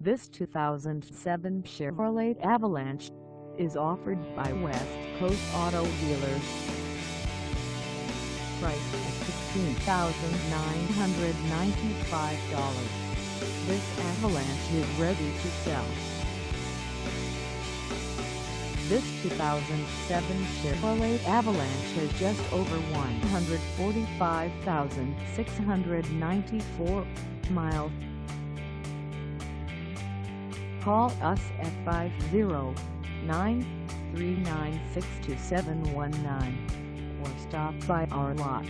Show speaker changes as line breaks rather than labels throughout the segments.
This 2007 Chevrolet Avalanche is offered by West Coast Auto Dealers. Priced at $16,995, this Avalanche is ready to sell. This 2007 Chevrolet Avalanche has just over 145,694 miles. Call us at 509-396-2719 or stop by our lot.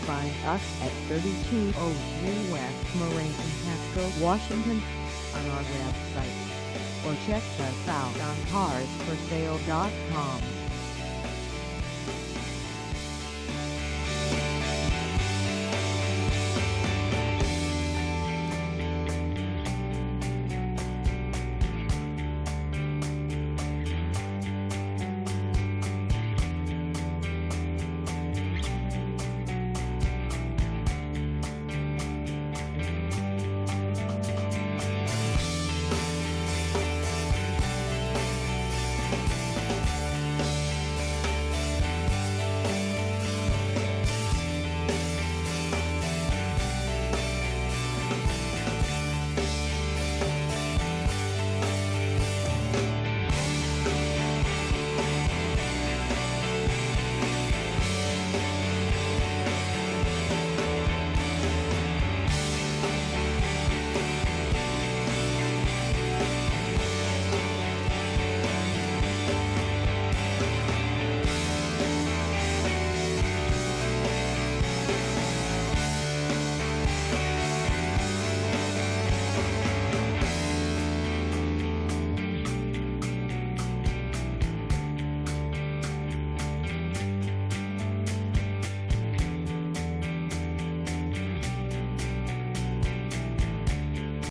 Find us at 3203 West Marie Pasco, Washington on our website, or check us out on carsforsale.com.